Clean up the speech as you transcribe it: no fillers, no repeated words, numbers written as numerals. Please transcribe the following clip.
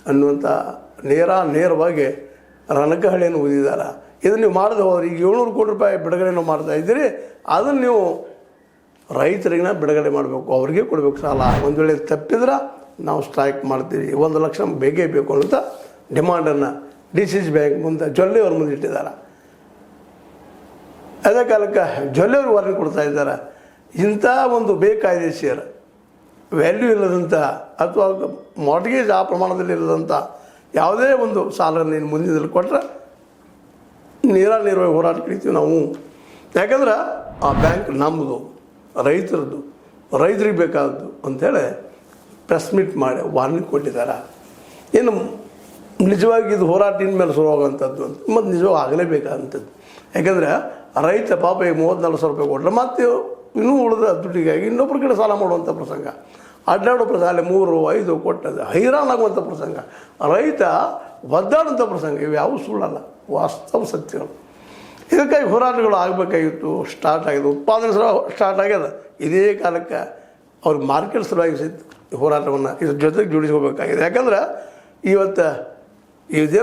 ಅನ್ನುವಂಥ ನೇರವಾಗಿ ರಣಕಹಳೆಯನ್ನು ಓದಿದ್ದಾರೆ. ಇದನ್ನು ನೀವು ಮಾಡದೆ ಹೋದ್ರೆ ಈಗ 700 ಕೋಟಿ ರೂಪಾಯಿ ಬಿಡುಗಡೆಯನ್ನು ಮಾಡ್ತಾ ಇದ್ದೀರಿ, ಅದನ್ನು ನೀವು ರೈತರಿಗಿನ ಬಿಡುಗಡೆ ಮಾಡಬೇಕು, ಅವ್ರಿಗೆ ಕೊಡಬೇಕು ಸಾಲ. ಒಂದು ವೇಳೆ ತಪ್ಪಿದ್ರೆ ನಾವು ಸ್ಟ್ರೈಕ್ ಮಾಡ್ತೀವಿ, 1 ಲಕ್ಷ ಬೇಕೇ ಬೇಕು ಅಂತ ಡಿಮಾಂಡನ್ನು DCC ಬ್ಯಾಂಕ್ ಮುಂದೆ ಜೊಲ್ಲೆಯವ್ರ ಮುಂದೆ ಇಟ್ಟಿದ್ದಾರೆ. ಅದೇ ಕಾಲಕ್ಕೆ ಜೊಲ್ಲೆಯವರು ವಾರ್ನಿಂಗ್ ಕೊಡ್ತಾ ಇದ್ದಾರೆ, ಇಂಥ ಒಂದು ಬೇಕಾಯ್ದೆಸಿಯರ್ ವ್ಯಾಲ್ಯೂ ಇಲ್ಲದಂಥ ಅಥವಾ ಮಾರ್ಟ್ಗೇಜ್ ಆ ಪ್ರಮಾಣದಲ್ಲಿ ಇಲ್ಲದಂಥ ಯಾವುದೇ ಒಂದು ಸಾಲವನ್ನು ನೀನು ಮುಂದಿನಲ್ಲಿ ಕೊಟ್ಟರೆ ನೇರವಾಗಿ ಹೋರಾಟ ಕರಿತೀವಿ ನಾವು. ಯಾಕಂದ್ರೆ ಆ ಬ್ಯಾಂಕ್ ನಮ್ಮದು, ರೈತರದ್ದು, ರೈತರಿಗೆ ಬೇಕಾದದ್ದು ಅಂಥೇಳಿ ಪ್ರೆಸ್ ಮೀಟ್ ಮಾಡಿ ವಾರ್ನಿಂಗ್ ಕೊಟ್ಟಿದ್ದಾರೆ. ಇನ್ನು ನಿಜವಾಗಿ ಇದು ಹೋರಾಟ ಇನ್ಮೇಲೆ ಶುರುವಾಗುವಂಥದ್ದು ಅಂತ ಮತ್ತು ನಿಜವಾಗಿ ಆಗಲೇಬೇಕಾದಂಥದ್ದು. ಯಾಕಂದರೆ ರೈತ ಪಾಪ ಈಗ 34,000 ರೂಪಾಯಿ ಕೊಟ್ಟರೆ ಮತ್ತು ಇನ್ನೂ ಉಳಿದ ದುಡ್ಡಿಗಾಗಿ ಇನ್ನೊಬ್ಬರ ಕಡೆ ಸಾಲ ಮಾಡುವಂಥ ಪ್ರಸಂಗ, ಅಡ್ಡಾಡೋ ಪ್ರಸಂಗ, 3, 5 ಕೊಟ್ಟದ್ದು ಹೈರಾಣಾಗುವಂಥ ಪ್ರಸಂಗ, ರೈತ ಒದ್ದಾಡುವಂಥ ಪ್ರಸಂಗ, ಇವು ಯಾವ ಸುಳ್ಳಲ್ಲ, ವಾಸ್ತವ ಸತ್ಯಗಳು. ಇದಕ್ಕಾಗಿ ಹೋರಾಟಗಳು ಆಗಬೇಕಾಗಿತ್ತು, ಸ್ಟಾರ್ಟ್ ಆಗಿದೆ, ಉತ್ಪಾದನೆ ಸ್ಟಾರ್ಟ್ ಆಗ್ಯದ. ಇದೇ ಕಾಲಕ್ಕೆ ಅವ್ರಿಗೆ ಮಾರ್ಕೆಟ್ ಸಲುವಾಗಿ ಹೋರಾಟವನ್ನು ಇದ್ರ ಜೊತೆಗೆ ಜೋಡಿಸ್ಕೋಬೇಕಾಗಿದೆ. ಯಾಕಂದ್ರೆ ಇವತ್ತು ಇದೇನು